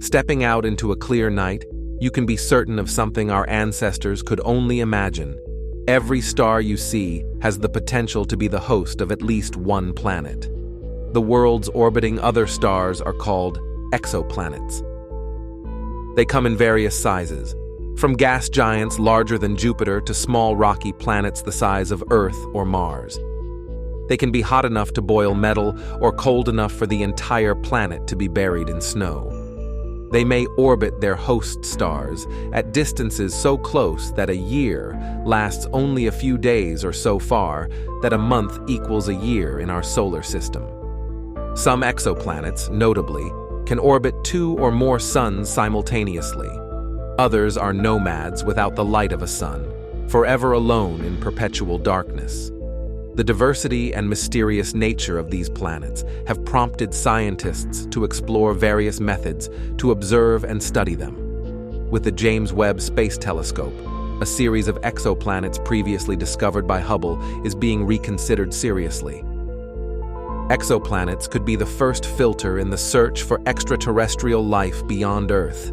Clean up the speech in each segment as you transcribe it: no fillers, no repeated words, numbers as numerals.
Stepping out into a clear night, you can be certain of something our ancestors could only imagine. Every star you see has the potential to be the host of at least one planet. The worlds orbiting other stars are called exoplanets. They come in various sizes, from gas giants larger than Jupiter to small rocky planets the size of Earth or Mars. They can be hot enough to boil metal or cold enough for the entire planet to be buried in snow. They may orbit their host stars at distances so close that a year lasts only a few days or so far that a month equals a year in our solar system. Some exoplanets, notably, can orbit 2 or more suns simultaneously. Others are nomads without the light of a sun, forever alone in perpetual darkness. The diversity and mysterious nature of these planets have prompted scientists to explore various methods to observe and study them. With the James Webb Space Telescope, a series of exoplanets previously discovered by Hubble is being reconsidered seriously. Exoplanets could be the first filter in the search for extraterrestrial life beyond Earth.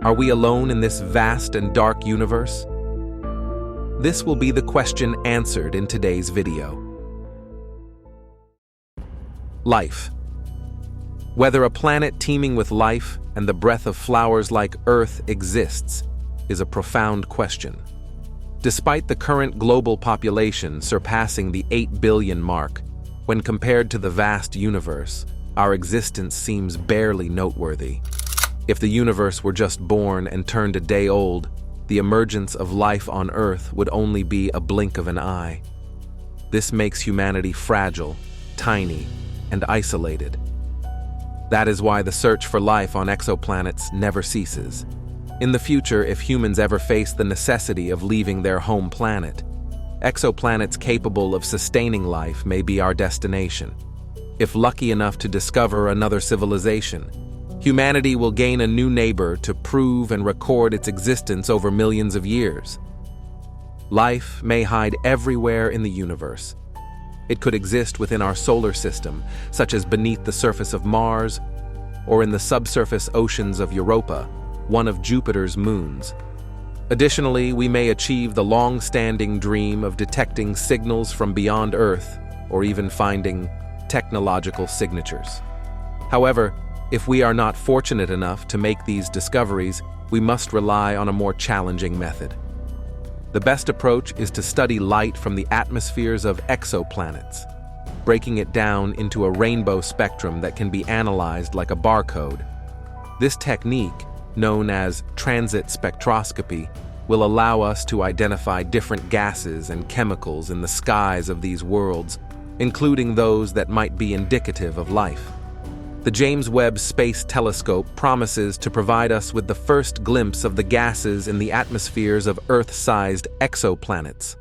Are we alone in this vast and dark universe? This will be the question answered in today's video. Life. Whether a planet teeming with life and the breath of flowers like Earth exists is a profound question. Despite the current global population surpassing the 8 billion mark, when compared to the vast universe, our existence seems barely noteworthy. If the universe were just born and turned a day old, the emergence of life on Earth would only be a blink of an eye. This makes humanity fragile, tiny, and isolated. That is why the search for life on exoplanets never ceases. In the future, if humans ever face the necessity of leaving their home planet, exoplanets capable of sustaining life may be our destination. If lucky enough to discover another civilization, humanity will gain a new neighbor to prove and record its existence over millions of years. Life may hide everywhere in the universe. It could exist within our solar system, such as beneath the surface of Mars, or in the subsurface oceans of Europa, one of Jupiter's moons. Additionally, we may achieve the long-standing dream of detecting signals from beyond Earth, or even finding technological signatures. However, if we are not fortunate enough to make these discoveries, we must rely on a more challenging method. The best approach is to study light from the atmospheres of exoplanets, breaking it down into a rainbow spectrum that can be analyzed like a barcode. This technique, known as transit spectroscopy, will allow us to identify different gases and chemicals in the skies of these worlds, including those that might be indicative of life. The James Webb Space Telescope promises to provide us with the first glimpse of the gases in the atmospheres of Earth-sized exoplanets.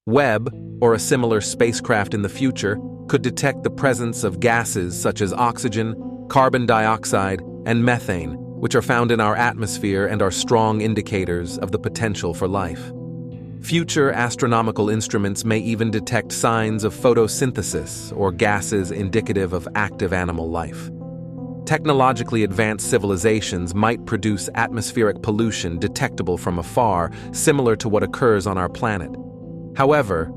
Webb, or a similar spacecraft in the future, could detect the presence of gases such as oxygen, carbon dioxide, and methane, which are found in our atmosphere and are strong indicators of the potential for life. Future astronomical instruments may even detect signs of photosynthesis or gases indicative of active animal life. Technologically advanced civilizations might produce atmospheric pollution detectable from afar, similar to what occurs on our planet. However,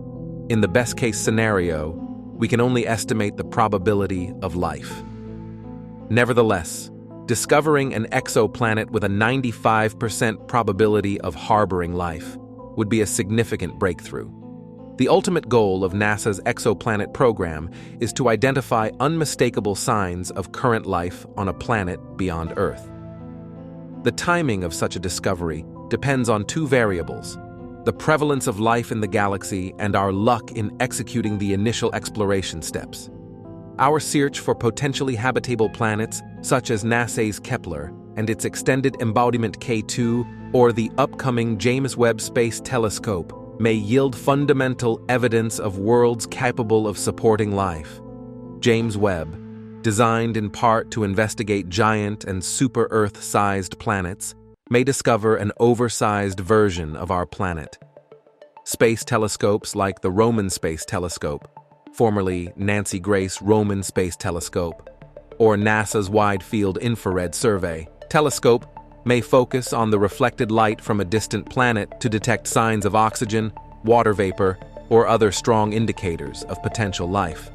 in the best-case scenario, we can only estimate the probability of life. Nevertheless, discovering an exoplanet with a 95% probability of harboring life would be a significant breakthrough. The ultimate goal of NASA's exoplanet program is to identify unmistakable signs of current life on a planet beyond Earth. The timing of such a discovery depends on two variables: the prevalence of life in the galaxy and our luck in executing the initial exploration steps. Our search for potentially habitable planets, such as NASA's Kepler and its extended embodiment K2, or the upcoming James Webb Space Telescope, may yield fundamental evidence of worlds capable of supporting life. James Webb, designed in part to investigate giant and super-Earth-sized planets, may discover an oversized version of our planet. Space telescopes like the Roman Space Telescope, formerly Nancy Grace Roman Space Telescope, or NASA's Wide Field Infrared Survey telescope, may focus on the reflected light from a distant planet to detect signs of oxygen, water vapor, or other strong indicators of potential life.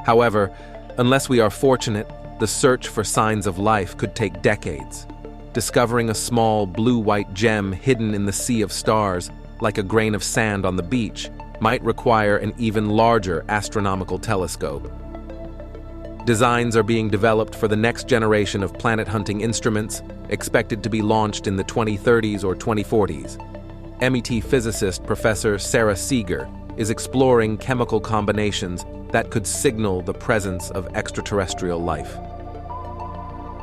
However, unless we are fortunate, the search for signs of life could take decades. Discovering a small blue-white gem hidden in the sea of stars, like a grain of sand on the beach, might require an even larger astronomical telescope. Designs are being developed for the next generation of planet-hunting instruments, expected to be launched in the 2030s or 2040s. MET physicist Professor Sarah Seeger is exploring chemical combinations that could signal the presence of extraterrestrial life.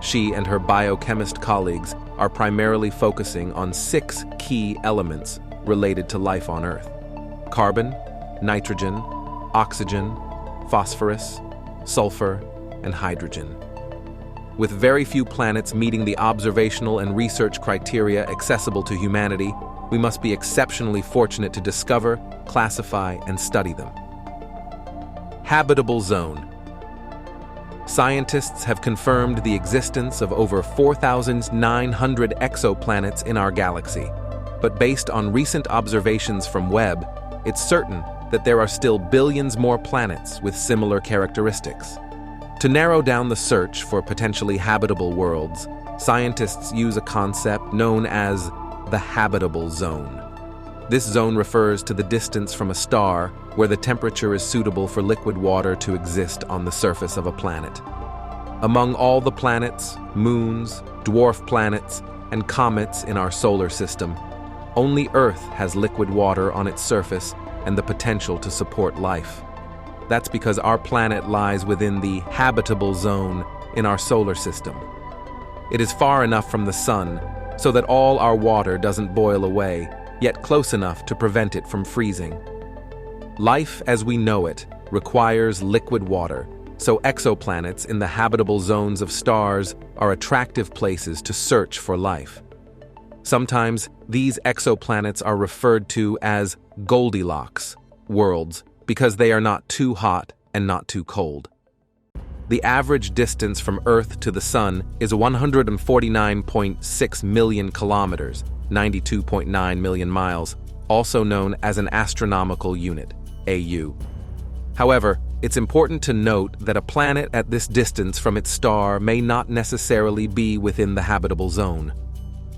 She and her biochemist colleagues are primarily focusing on 6 key elements related to life on Earth: carbon, nitrogen, oxygen, phosphorus, sulfur, and hydrogen. With very few planets meeting the observational and research criteria accessible to humanity, we must be exceptionally fortunate to discover, classify, and study them. Habitable zone. Scientists have confirmed the existence of over 4,900 exoplanets in our galaxy, but based on recent observations from Webb, it's certain that there are still billions more planets with similar characteristics. To narrow down the search for potentially habitable worlds, scientists use a concept known as the habitable zone. This zone refers to the distance from a star where the temperature is suitable for liquid water to exist on the surface of a planet. Among all the planets, moons, dwarf planets, and comets in our solar system, only Earth has liquid water on its surface and the potential to support life. That's because our planet lies within the habitable zone in our solar system. It is far enough from the sun so that all our water doesn't boil away, yet close enough to prevent it from freezing. Life as we know it requires liquid water, so exoplanets in the habitable zones of stars are attractive places to search for life. Sometimes these exoplanets are referred to as Goldilocks worlds because they are not too hot and not too cold. The average distance from Earth to the Sun is 149.6 million kilometers, 92.9 million miles, also known as an astronomical unit, AU. However, it's important to note that a planet at this distance from its star may not necessarily be within the habitable zone.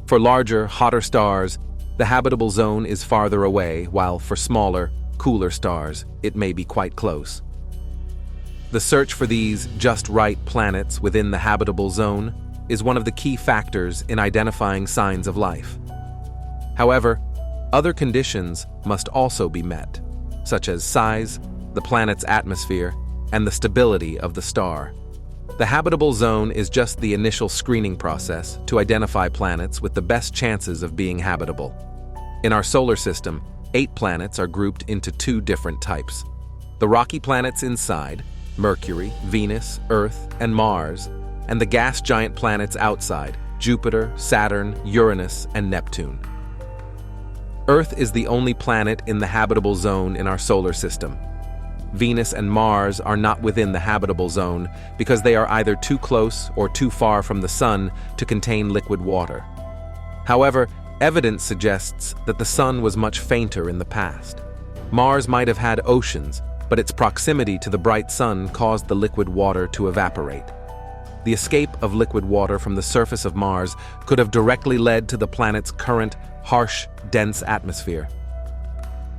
For larger, hotter stars, the habitable zone is farther away, while for smaller, cooler stars, it may be quite close. The search for these just right planets within the habitable zone is one of the key factors in identifying signs of life. However, other conditions must also be met, such as size, the planet's atmosphere, and the stability of the star. The habitable zone is just the initial screening process to identify planets with the best chances of being habitable. In our solar system, 8 planets are grouped into 2 different types: the rocky planets inside, Mercury, Venus, Earth, and Mars, and the gas giant planets outside, Jupiter, Saturn, Uranus, and Neptune. Earth is the only planet in the habitable zone in our solar system. Venus and Mars are not within the habitable zone because they are either too close or too far from the Sun to contain liquid water. However, evidence suggests that the Sun was much fainter in the past. Mars might have had oceans, but its proximity to the bright Sun caused the liquid water to evaporate. The escape of liquid water from the surface of Mars could have directly led to the planet's current, harsh, dense atmosphere.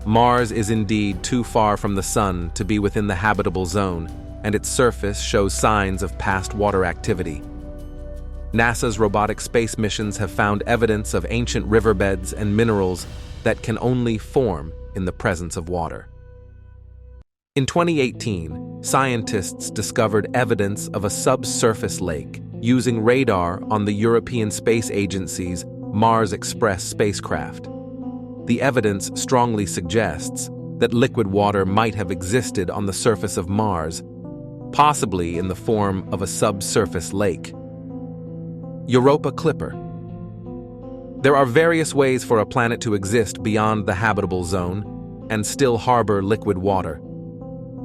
Mars is indeed too far from the Sun to be within the habitable zone, and its surface shows signs of past water activity. NASA's robotic space missions have found evidence of ancient riverbeds and minerals that can only form in the presence of water. In 2018, scientists discovered evidence of a subsurface lake using radar on the European Space Agency's Mars Express spacecraft. The evidence strongly suggests that liquid water might have existed on the surface of Mars, possibly in the form of a subsurface lake. Europa Clipper. There are various ways for a planet to exist beyond the habitable zone and still harbor liquid water.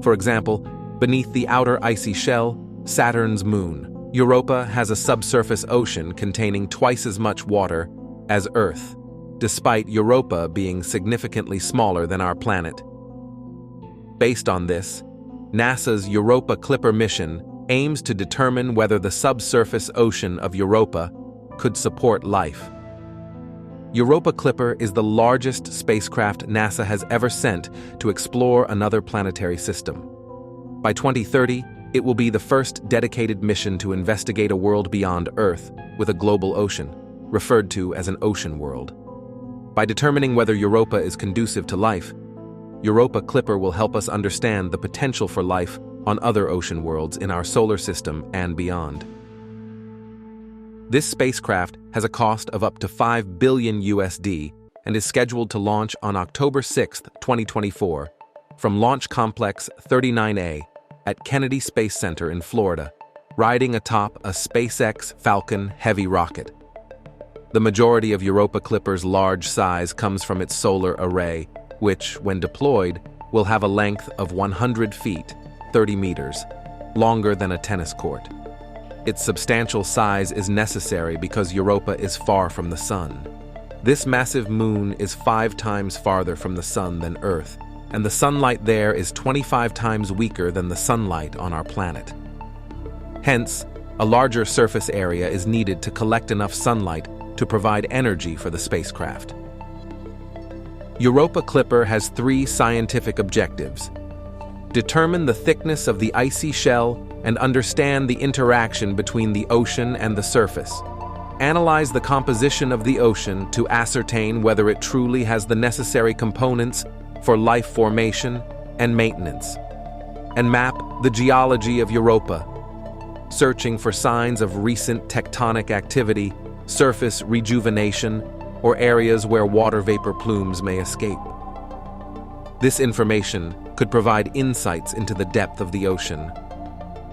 For example, beneath the outer icy shell, Saturn's moon. Europa has a subsurface ocean containing twice as much water as Earth, despite Europa being significantly smaller than our planet. Based on this, NASA's Europa Clipper mission aims to determine whether the subsurface ocean of Europa could support life. Europa Clipper is the largest spacecraft NASA has ever sent to explore another planetary system. By 2030, it will be the first dedicated mission to investigate a world beyond Earth with a global ocean, referred to as an ocean world. By determining whether Europa is conducive to life, Europa Clipper will help us understand the potential for life on other ocean worlds in our solar system and beyond. This spacecraft has a cost of up to $5 billion and is scheduled to launch on October 6, 2024, from Launch Complex 39A at Kennedy Space Center in Florida, riding atop a SpaceX Falcon Heavy rocket. The majority of Europa Clipper's large size comes from its solar array, which, when deployed, will have a length of 100 feet, 30 meters, longer than a tennis court. Its substantial size is necessary because Europa is far from the Sun. This massive moon is 5 times farther from the Sun than Earth, and the sunlight there is 25 times weaker than the sunlight on our planet. Hence, a larger surface area is needed to collect enough sunlight to provide energy for the spacecraft. Europa Clipper has 3 scientific objectives: determine the thickness of the icy shell and understand the interaction between the ocean and the surface, analyze the composition of the ocean to ascertain whether it truly has the necessary components for life formation and maintenance, and map the geology of Europa, searching for signs of recent tectonic activity, surface rejuvenation, or areas where water vapor plumes may escape. This information could provide insights into the depth of the ocean.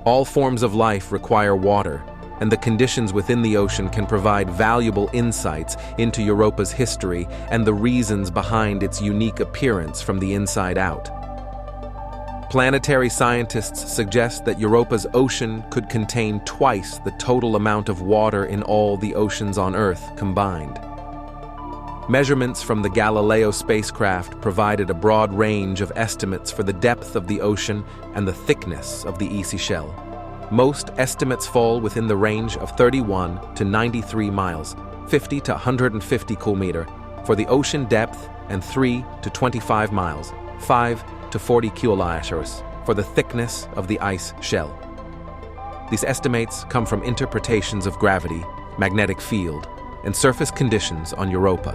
All forms of life require water, and the conditions within the ocean can provide valuable insights into Europa's history and the reasons behind its unique appearance from the inside out. Planetary scientists suggest that Europa's ocean could contain twice the total amount of water in all the oceans on Earth combined. Measurements from the Galileo spacecraft provided a broad range of estimates for the depth of the ocean and the thickness of the icy shell. Most estimates fall within the range of 31 to 93 miles, 50 to 150 kilometers, for the ocean depth, and 3 to 25 miles, 5 to 40 kilometers, for the thickness of the ice shell. These estimates come from interpretations of gravity, magnetic field, and surface conditions on Europa.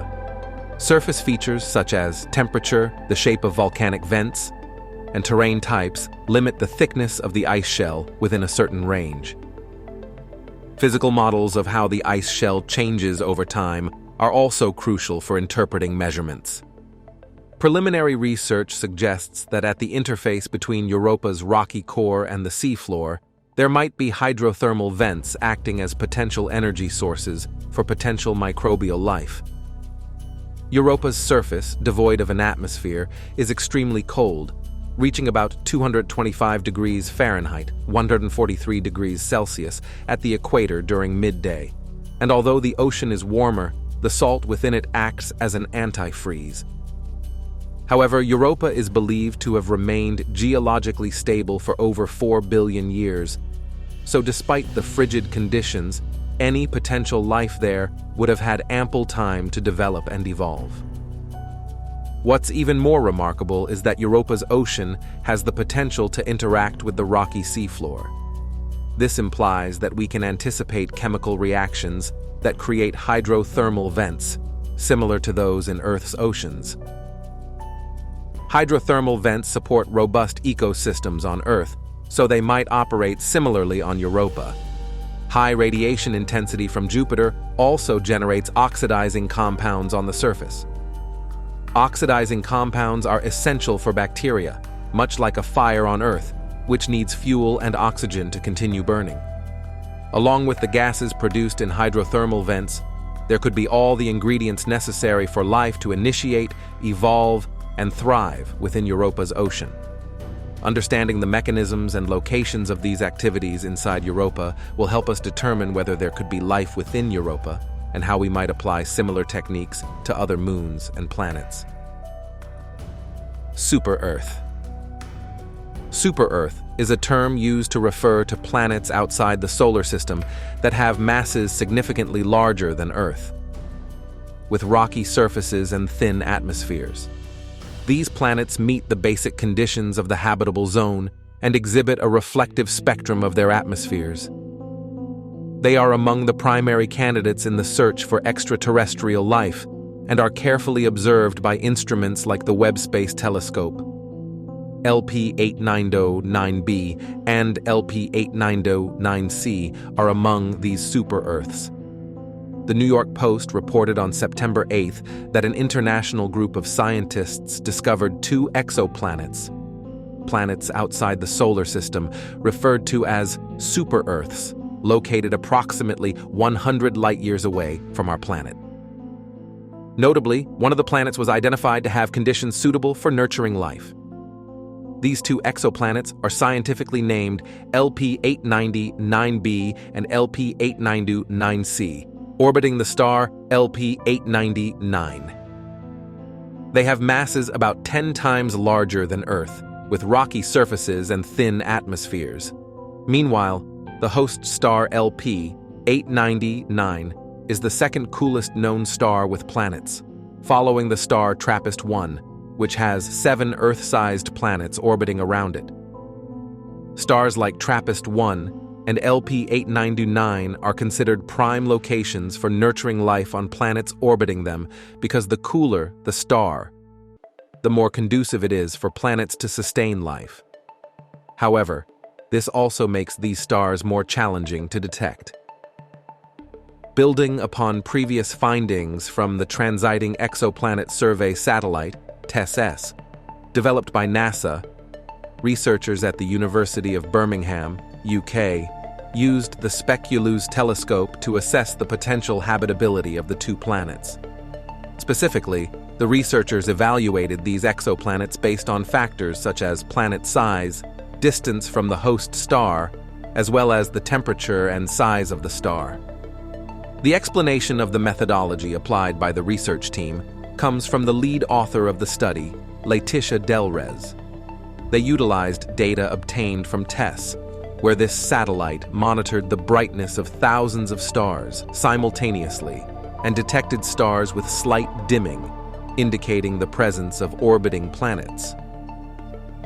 Surface features such as temperature, the shape of volcanic vents, and terrain types limit the thickness of the ice shell within a certain range. Physical models of how the ice shell changes over time are also crucial for interpreting measurements. Preliminary research suggests that at the interface between Europa's rocky core and the seafloor, there might be hydrothermal vents acting as potential energy sources for potential microbial life. Europa's surface, devoid of an atmosphere, is extremely cold, reaching about 225 degrees Fahrenheit, 143 degrees Celsius, at the equator during midday. And although the ocean is warmer, the salt within it acts as an antifreeze. However, Europa is believed to have remained geologically stable for over 4 billion years, so despite the frigid conditions, any potential life there would have had ample time to develop and evolve. What's even more remarkable is that Europa's ocean has the potential to interact with the rocky seafloor. This implies that we can anticipate chemical reactions that create hydrothermal vents, similar to those in Earth's oceans. Hydrothermal vents support robust ecosystems on Earth, so they might operate similarly on Europa. High radiation intensity from Jupiter also generates oxidizing compounds on the surface. Oxidizing compounds are essential for bacteria, much like a fire on Earth, which needs fuel and oxygen to continue burning. Along with the gases produced in hydrothermal vents, there could be all the ingredients necessary for life to initiate, evolve, and thrive within Europa's ocean. Understanding the mechanisms and locations of these activities inside Europa will help us determine whether there could be life within Europa and how we might apply similar techniques to other moons and planets. Super-Earth. Super-Earth is a term used to refer to planets outside the solar system that have masses significantly larger than Earth, with rocky surfaces and thin atmospheres. These planets meet the basic conditions of the habitable zone and exhibit a reflective spectrum of their atmospheres. They are among the primary candidates in the search for extraterrestrial life and are carefully observed by instruments like the Webb Space Telescope. LP-8909b and LP-8909c are among these super-Earths. The New York Post reported on September 8th that an international group of scientists discovered 2 exoplanets, planets outside the solar system referred to as super-Earths, located approximately 100 light-years away from our planet. Notably, one of the planets was identified to have conditions suitable for nurturing life. These 2 exoplanets are scientifically named LP-890-9b and LP-892-9c, orbiting the star LP-890-9. They have masses about 10 times larger than Earth, with rocky surfaces and thin atmospheres. Meanwhile, the host star LP-890-9 is the second coolest known star with planets, following the star TRAPPIST-1, which has 7 Earth-sized planets orbiting around it. Stars like TRAPPIST-1 and LP-892-9 are considered prime locations for nurturing life on planets orbiting them because the cooler the star, the more conducive it is for planets to sustain life. However, this also makes these stars more challenging to detect. Building upon previous findings from the Transiting Exoplanet Survey Satellite, TESS, developed by NASA, researchers at the University of Birmingham, UK, used the Speculoos telescope to assess the potential habitability of the 2 planets. Specifically, the researchers evaluated these exoplanets based on factors such as planet size, distance from the host star, as well as the temperature and size of the star. The explanation of the methodology applied by the research team comes from the lead author of the study, Letitia Delrez. They utilized data obtained from TESS, where this satellite monitored the brightness of thousands of stars simultaneously and detected stars with slight dimming, indicating the presence of orbiting planets.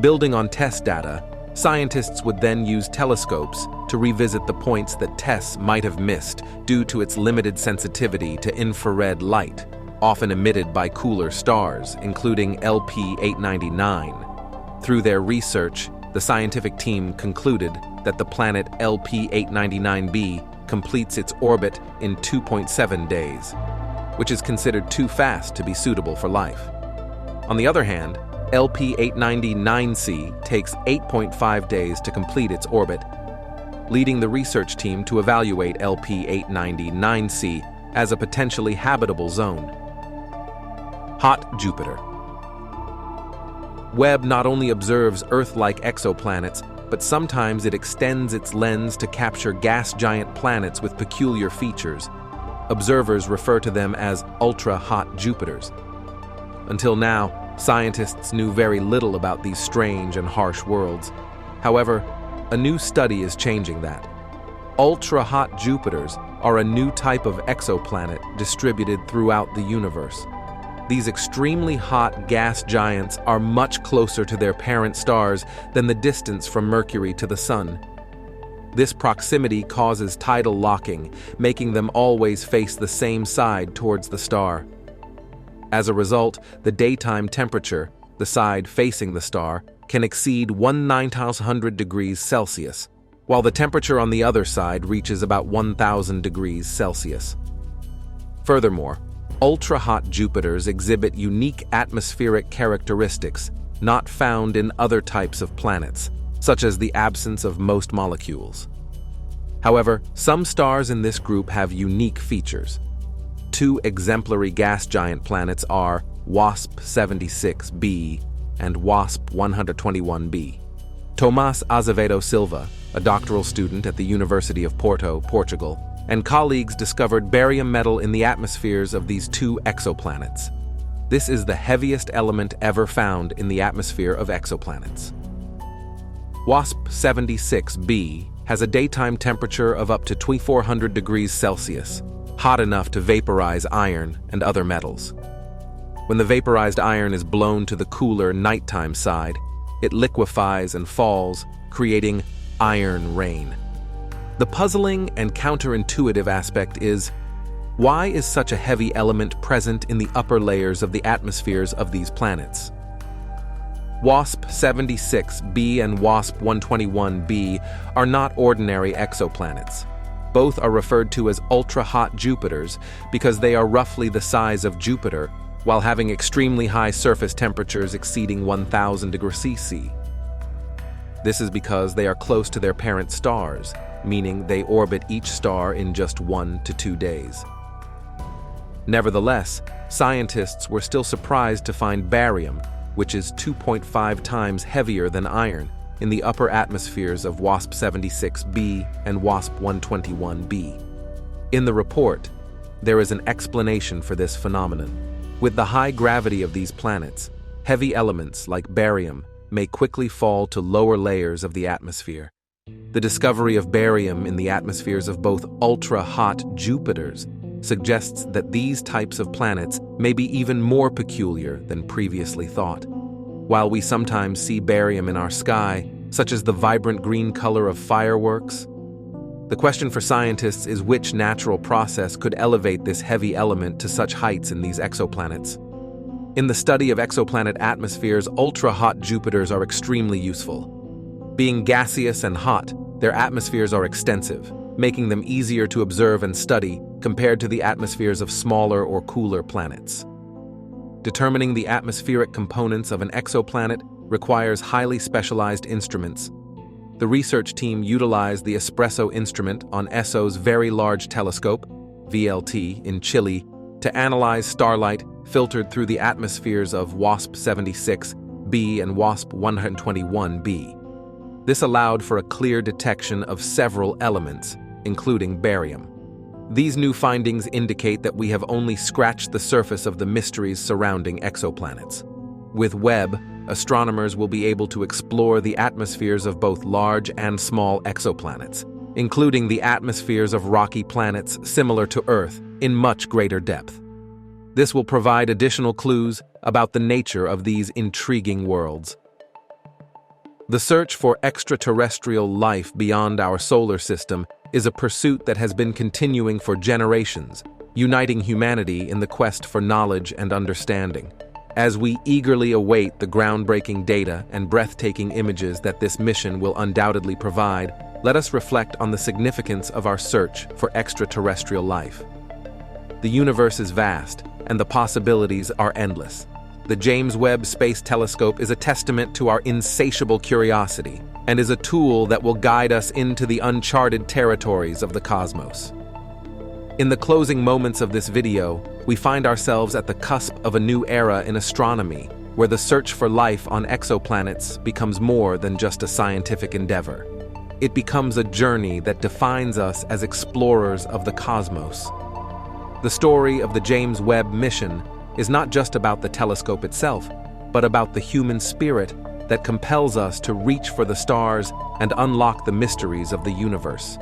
Building on TESS data, scientists would then use telescopes to revisit the points that TESS might have missed due to its limited sensitivity to infrared light, often emitted by cooler stars, including LP-899. Through their research, the scientific team concluded that the planet LP-899b completes its orbit in 2.7 days, which is considered too fast to be suitable for life. On the other hand, LP-890-9c takes 8.5 days to complete its orbit, leading the research team to evaluate LP-890-9c as a potentially habitable zone. Hot Jupiter. Webb not only observes Earth-like exoplanets, but sometimes it extends its lens to capture gas giant planets with peculiar features. Observers refer to them as ultra-hot Jupiters. Until now, scientists knew very little about these strange and harsh worlds. However, a new study is changing that. Ultra-hot Jupiters are a new type of exoplanet distributed throughout the universe. These extremely hot gas giants are much closer to their parent stars than the distance from Mercury to the Sun. This proximity causes tidal locking, making them always face the same side towards the star. As a result, the daytime temperature, the side facing the star, can exceed 1900 degrees Celsius, while the temperature on the other side reaches about 1000 degrees Celsius. Furthermore, ultra-hot Jupiters exhibit unique atmospheric characteristics not found in other types of planets, such as the absence of most molecules. However, some stars in this group have unique features. 2 exemplary gas giant planets are WASP-76b and WASP-121b. Tomás Azevedo Silva, a doctoral student at the University of Porto, Portugal, and colleagues discovered barium metal in the atmospheres of these two exoplanets. This is the heaviest element ever found in the atmosphere of exoplanets. WASP-76b has a daytime temperature of up to 2400 degrees Celsius, hot enough to vaporize iron and other metals. When the vaporized iron is blown to the cooler nighttime side, it liquefies and falls, creating iron rain. The puzzling and counterintuitive aspect is, why is such a heavy element present in the upper layers of the atmospheres of these planets? WASP-76b and WASP-121b are not ordinary exoplanets. Both are referred to as ultra-hot Jupiters because they are roughly the size of Jupiter while having extremely high surface temperatures exceeding 1000 degrees C. This is because they are close to their parent stars, meaning they orbit each star in just 1 to 2 days. Nevertheless, scientists were still surprised to find barium, which is 2.5 times heavier than iron, in the upper atmospheres of WASP-76b and WASP-121b. In the report, there is an explanation for this phenomenon. With the high gravity of these planets, heavy elements like barium may quickly fall to lower layers of the atmosphere. The discovery of barium in the atmospheres of both ultra-hot Jupiters suggests that these types of planets may be even more peculiar than previously thought. While we sometimes see barium in our sky, such as the vibrant green color of fireworks, the question for scientists is which natural process could elevate this heavy element to such heights in these exoplanets. In the study of exoplanet atmospheres, ultra-hot Jupiters are extremely useful. Being gaseous and hot, their atmospheres are extensive, making them easier to observe and study compared to the atmospheres of smaller or cooler planets. Determining the atmospheric components of an exoplanet requires highly specialized instruments. The research team utilized the Espresso instrument on ESO's Very Large Telescope, VLT, in Chile to analyze starlight filtered through the atmospheres of WASP-76b and WASP-121b. This allowed for a clear detection of several elements, including barium. These new findings indicate that we have only scratched the surface of the mysteries surrounding exoplanets. With Webb, astronomers will be able to explore the atmospheres of both large and small exoplanets, including the atmospheres of rocky planets similar to Earth, in much greater depth. This will provide additional clues about the nature of these intriguing worlds. The search for extraterrestrial life beyond our solar system is a pursuit that has been continuing for generations, uniting humanity in the quest for knowledge and understanding. As we eagerly await the groundbreaking data and breathtaking images that this mission will undoubtedly provide, let us reflect on the significance of our search for extraterrestrial life. The universe is vast, and the possibilities are endless. The James Webb Space Telescope is a testament to our insatiable curiosity and is a tool that will guide us into the uncharted territories of the cosmos. In the closing moments of this video, we find ourselves at the cusp of a new era in astronomy, where the search for life on exoplanets becomes more than just a scientific endeavor. It becomes a journey that defines us as explorers of the cosmos. The story of the James Webb mission is not just about the telescope itself, but about the human spirit that compels us to reach for the stars and unlock the mysteries of the universe.